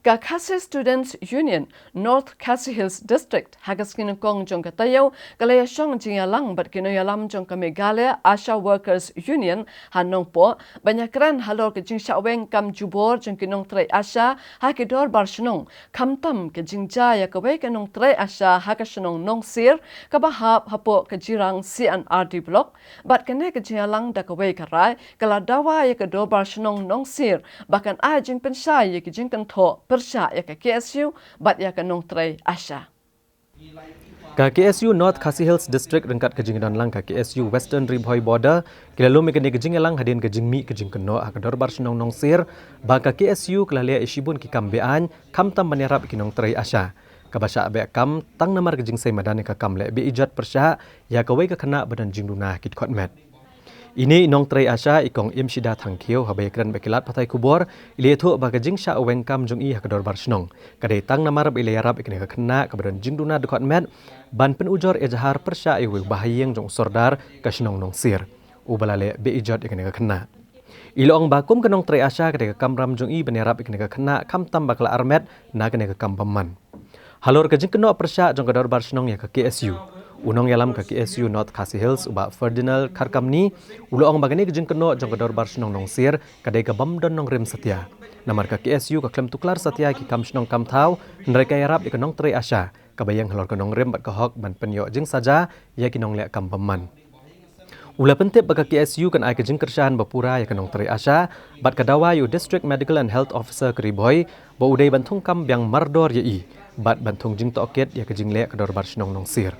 KSU Students Union North Khasi Hills District hagas kinukong jong katayaw kalaya siyang jingalang bat kinoyalam jong Meghalaya ASHA Workers Union hanong po banyakran halor ke jing syaweng kam jubor jong KaNongtrei ASHA ha ke Dorbar Shnong kamtam ke jingja ya kawai KaNongtrei ASHA ha ke Shnong Nongsier kabahap hapo ke jirang CNRD block bat kene ke jingalang da kawai karai kaladawa ya ke Dorbar Shnong Nongsier bahkan a jing pensai ya ke jing kantho persya ya ke KSU bat ya KaNongtrei ASHA. KSU North Khasi Hills District rengkat kejing dan lang KSU Western Ribhoi Border kilalo mekene kejing lang hadin kejing mi kejing keno ha Dorbar Shnong Nongsier ba KSU kelalia isibun ki kambean kamtam menyerap KaNongtrei ASHA kabasha be kam tang namar kejing sai madane ka kamle be ijat persya ya kawai ka kena badan jing duna kit khotmet. Ini KaNongtrei ASHA ikong imshida thangkhiu habai kran bekilat patai kubor ilethu bagajing sha wengkam jong i ha Dorbar Shnong kadai tang namar ile yarab ikne khna kabadan jingduna dekot met ban pen ujor ejahar persya iwe bahayeng jong sordar ka Shnong Nongsier ubalale be ijot ikne khna ilong bakum KaNongtrei ASHA kadai kamram jong i benerap ikne khna kamtam bakla armet na kene kam paman halor kajing keno persya jong Dorbar Shnong ya ka KSU unong yalam ka KSU North Khasi Hills uba Ferdinand Karkamni uloong bagani kejing keno jong Dorbar Shnong Nongsier kadai ka bamdon nong rem setia namar ka KSU ka klem tuklar setia ki kam Shnong kam thau nreka yarap ik KaNongtrei ASHA kabayang halor ka nong rem bat ka hok ban penyo jing saja ya ki nong le kam paman ula pentep baka KSU kan ai kejing kersaan bapura ya KaNongtrei ASHA bat kadawa yu District Medical and Health Officer Kriboy ba udai bantung kam biang mardor ya i bat bantung jing toket ya kejing le ka Dorbar Shnong Nongsier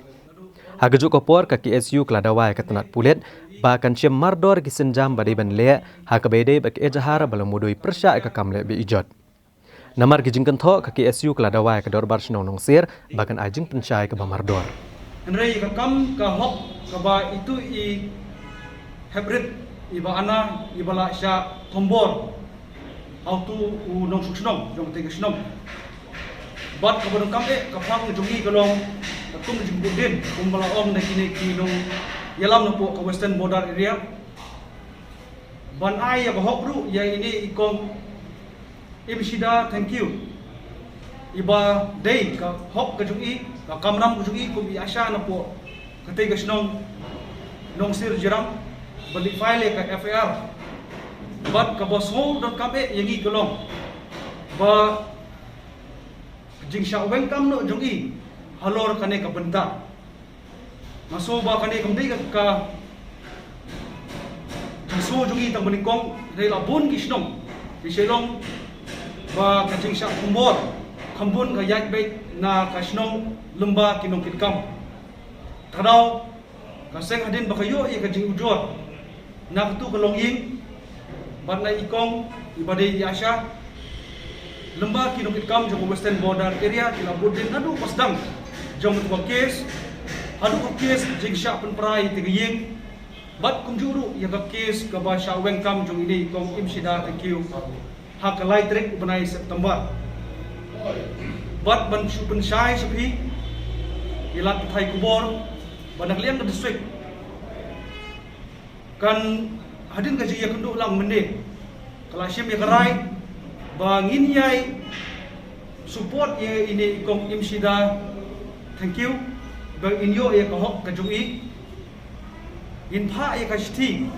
Hagajuk kopor ka KSU keladawai ka tenat pulet bahkan ciem mardor kisenjam badai ban le ha ka bedai bak ejahar balam mudoi persya ka kamle be ijot namar gijing kentho ka KSU keladawai ka Dorbar Shnong Nongsier bahkan ajing pensai ka mardor Andrei ka kam ka hop ka ba itu i hybrid i ba ana i bala sya tombor auto u nong Shnong jong te Shnong bat ka bodong kam ka phang jongi ka long tung jing budin kumbala om na kini kinong yalam na po ka western border area ban ay ya bahokru ya ini ikong ibsida thank you iba day ka hop ka jungi ka kamram ka jungi kum ASHA na po katay ka Shnong Nongsier jiram bali file ka FAR bat ka boso dot kabe yangi kolong ba jing sha welcome no jungi halor kane ka benda maso ba kane kamdei ka maso jungi tang beningkong rela bun ki Shnong di Shelong ba ka jing sha kumbor kambun ka yak be na ka Shnong lumba kinong kitkam tadaw ka seng hadin ba kayo ya ka jing ujor na tu ka longying ban na ikong ibadai ASHA lumba kinong kitkam jong western border area kila budin nadu pasdang jong tu kes hadu kes jing sha pen prai tigiyeng bat kum juru ya ka kes ka ba sha wengkam jong ini kong imsida thank you ha ka lai trek banai September bat ban shu pen shai sapi ilat thai kubor banak liang ka district kan hadin ka ji ya kundu lang mende kala shim ya karai ba ngin yai support ye ini kong imsida thank you ba inyo ya ka hok ka jungi in pha ya ka shti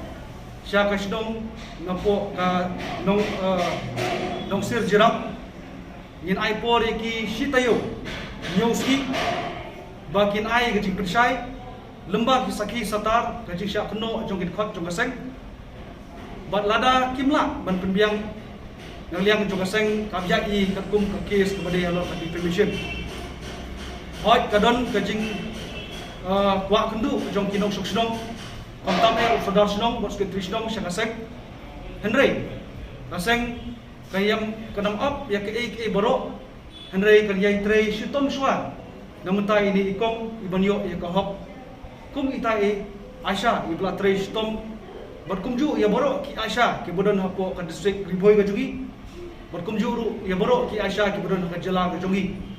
sha ka Shnong ngapo ka Nongsier jiram in ai por ki shitayo nyowski ba kin ai ka jing persai lemba ki sakhi satar ka jing sha kno jong kit khot jong kaseng bat lada kimla ban penbiang ngliang jong kaseng kabja i kakum ka kes kepada alor ka information hoi kadon kajing kwa kendu jong kinong Shnong kamtam e Ferdinand Shnong bos ke Shnong syakaseng Henry kaseng kayam kanam up ya ke boro Henry kayai trei shutom shwa namunta ini ikong ibanyo ya ka hop kum itai ASHA ibla trei shutom berkumju ya boro ki ASHA ki bodon hapo ka district Ribhoi ka jungi berkumju ya boro ki ASHA ki bodon ka jela ka jungi